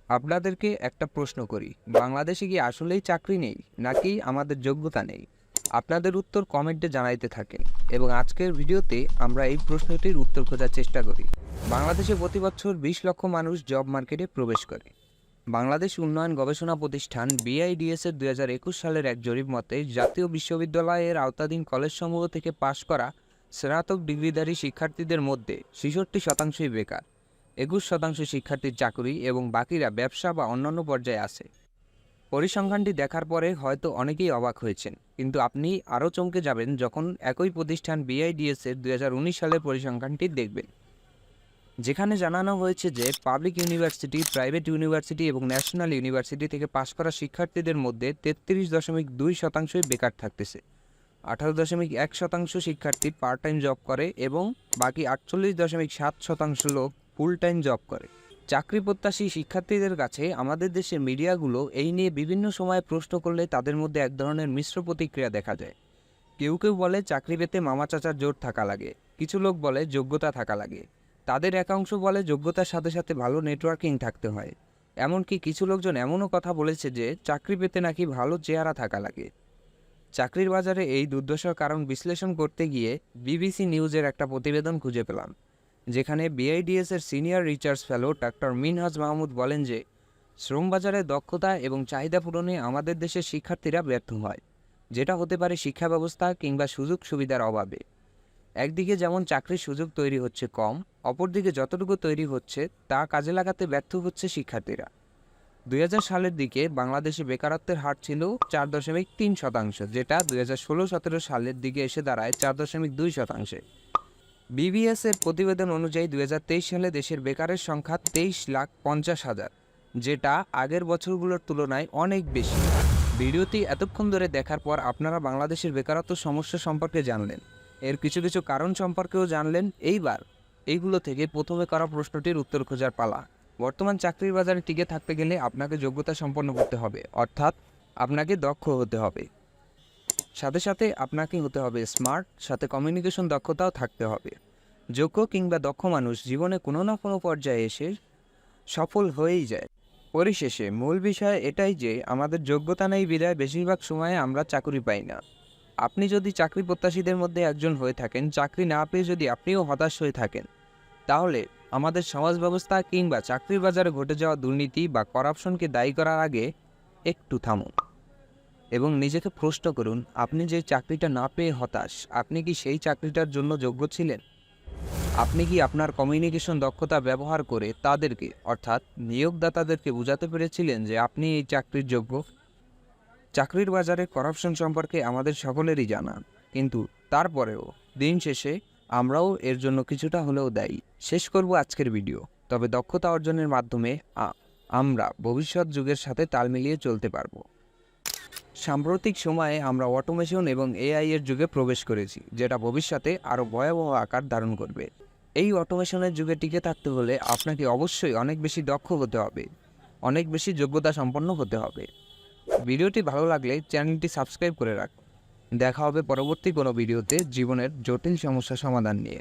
আপনাদেরকে একটা প্রশ্ন করি, বাংলাদেশে কি আসলেই চাকরি নেই নাকি আমাদের যোগ্যতা নেই? আপনাদের উত্তর কমেন্টে জানাইতে থাকেন এবং আজকের ভিডিওতে আমরা এই প্রশ্নটির উত্তর খোঁজার চেষ্টা করি। বাংলাদেশে প্রতি বছর 20 লক্ষ মানুষ জব মার্কেটে প্রবেশ করে। বাংলাদেশ উন্নয়ন গবেষণা প্রতিষ্ঠান BIDS এর 2021 সালের এক জরিপ মতে জাতীয় বিশ্ববিদ্যালয়ের আওতাধীন কলেজসমূহ থেকে পাশ করা স্নাতক ডিগ্রিধারী শিক্ষার্থীদের মধ্যে 66% বেকার, 21% শিক্ষার্থীর চাকরি এবং বাকিরা ব্যবসা বা অন্যান্য পর্যায়ে আছে। পরিসংখ্যানটি দেখার পরে হয়তো অনেকেই অবাক হয়েছেন, কিন্তু আপনি আরও চমকে যাবেন যখন একই প্রতিষ্ঠান BIDS এর 2019 সালের পরিসংখ্যানটি দেখবেন, যেখানে জানানো হয়েছে যে পাবলিক ইউনিভার্সিটি, প্রাইভেট ইউনিভার্সিটি এবং ন্যাশনাল ইউনিভার্সিটি থেকে পাশ করা শিক্ষার্থীদের মধ্যে 33.2%ই বেকার থাকতেছে, 18.1% শিক্ষার্থী পার্ট টাইম জব করে এবং বাকি 48.7% লোক ফুল টাইম জব করে। চাকরি প্রত্যাশী শিক্ষার্থীদের কাছে আমাদের দেশের মিডিয়াগুলো এই নিয়ে বিভিন্ন সময়ে প্রশ্ন করলে তাদের মধ্যে এক ধরনের মিশ্র প্রতিক্রিয়া দেখা যায়। কেউ কেউ বলে চাকরি পেতে মামা চাচার জোর থাকা লাগে, কিছু লোক বলে যোগ্যতা থাকা লাগে, তাদের একাংশ বলে যোগ্যতার সাথে সাথে ভালো নেটওয়ার্কিং থাকতে হয়। এমনকি কিছু লোকজন এমনও কথা বলেছে যে চাকরি পেতে নাকি ভালো চেহারা থাকা লাগে। চাকরির বাজারে এই দুর্দশার কারণ বিশ্লেষণ করতে গিয়ে BBC নিউজের একটা প্রতিবেদন খুঁজে পেলাম, যেখানে BIDS এর senior research fellow doctor Minhaj Mahmud বলেন যে শ্রমবাজারে দক্ষতা এবং চাহিদা পূরণে আমাদের দেশের শিক্ষার্থীরা ব্যর্থ হয়, যেটা হতে পারে শিক্ষা ব্যবস্থা কিংবা সুযোগ সুবিধার অভাবে। একদিকে যেমন চাকরির সুযোগ তৈরি হচ্ছে কম, অপরদিকে যতটুকু তৈরি হচ্ছে তা কাজে লাগাতে ব্যর্থ হচ্ছে শিক্ষার্থীরা। 2000 সালের দিকে বাংলাদেশে বেকারত্বের হার ছিল 4.3%, যেটা 2016-17 সালের দিকে এসে দাঁড়ায় 4.2%। BBS এর প্রতিবেদন অনুযায়ী 2023 সালে দেশের বেকারের সংখ্যা 23,50,000, যেটা আগের বছরগুলোর তুলনায় অনেক বেশি। ভিডিওটি এতক্ষণ ধরে দেখার পর আপনারা বাংলাদেশের বেকারত্ব সমস্যা সম্পর্কে জানলেন, এর কিছু কিছু কারণ সম্পর্কেও জানলেন। এইবার এইগুলো থেকে প্রথমে করা প্রশ্নটির উত্তর খোঁজার পালা। বর্তমান চাকরির বাজারে টিকে থাকতে গেলে আপনাকে যোগ্যতা সম্পন্ন করতে হবে, অর্থাৎ আপনাকে দক্ষ হতে হবে। সাথে সাথে আপনাকে হতে হবে স্মার্ট, সাথে কমিউনিকেশন দক্ষতাও থাকতে হবে। যোগ্য কিংবা দক্ষ মানুষ জীবনে কোনো না কোনো পর্যায়ে এসে সফল হয়েই যায়। পরিশেষে মূল বিষয় এটাই যে আমাদের যোগ্যতা নেই বিধায় বেশিরভাগ সময়ে আমরা চাকরি পাই না। আপনি যদি চাকরি প্রত্যাশীদের মধ্যে একজন হয়ে থাকেন, চাকরি না পেয়ে যদি আপনিও হতাশ হয়ে থাকেন, তাহলে আমাদের সমাজ ব্যবস্থা কিংবা চাকরির বাজারে ঘটে যাওয়া দুর্নীতি বা করাপশনকে দায়ী করার আগে একটু থামুন এবং নিজেকে প্রশ্ন করুন, আপনি যে চাকরিটা না পেয়ে হতাশ, আপনি কি সেই চাকরিটার জন্য যোগ্য ছিলেন? আপনি কি আপনার কমিউনিকেশন দক্ষতা ব্যবহার করে তাদেরকে, অর্থাৎ নিয়োগদাতাদেরকে বোঝাতে পেরেছিলেন যে আপনি এই চাকরির যোগ্য? চাকরির বাজারে করাপশন সম্পর্কে আমাদের সকলেরই জানা, কিন্তু তারপরেও দিন শেষে আমরাও এর জন্য কিছুটা হলেও দায়ী। শেষ করব আজকের ভিডিও, তবে দক্ষতা অর্জনের মাধ্যমে আমরা ভবিষ্যৎ যুগের সাথে তাল মিলিয়ে চলতে পারব। সাম্প্রতিক সময়ে আমরা অটোমেশন এবং AI এর যুগে প্রবেশ করেছি, যেটা ভবিষ্যতে আরও ভয়াবহ আকার ধারণ করবে। এই অটোমেশনের যুগে টিকে থাকতে হলে আপনাকে অবশ্যই অনেক বেশি দক্ষ হতে হবে, অনেক বেশি যোগ্যতা সম্পন্ন হতে হবে। ভিডিওটি ভালো লাগলে চ্যানেলটি সাবস্ক্রাইব করে রাখুন। দেখা হবে পরবর্তী কোনো ভিডিওতে জীবনের জটিল সমস্যা সমাধান নিয়ে।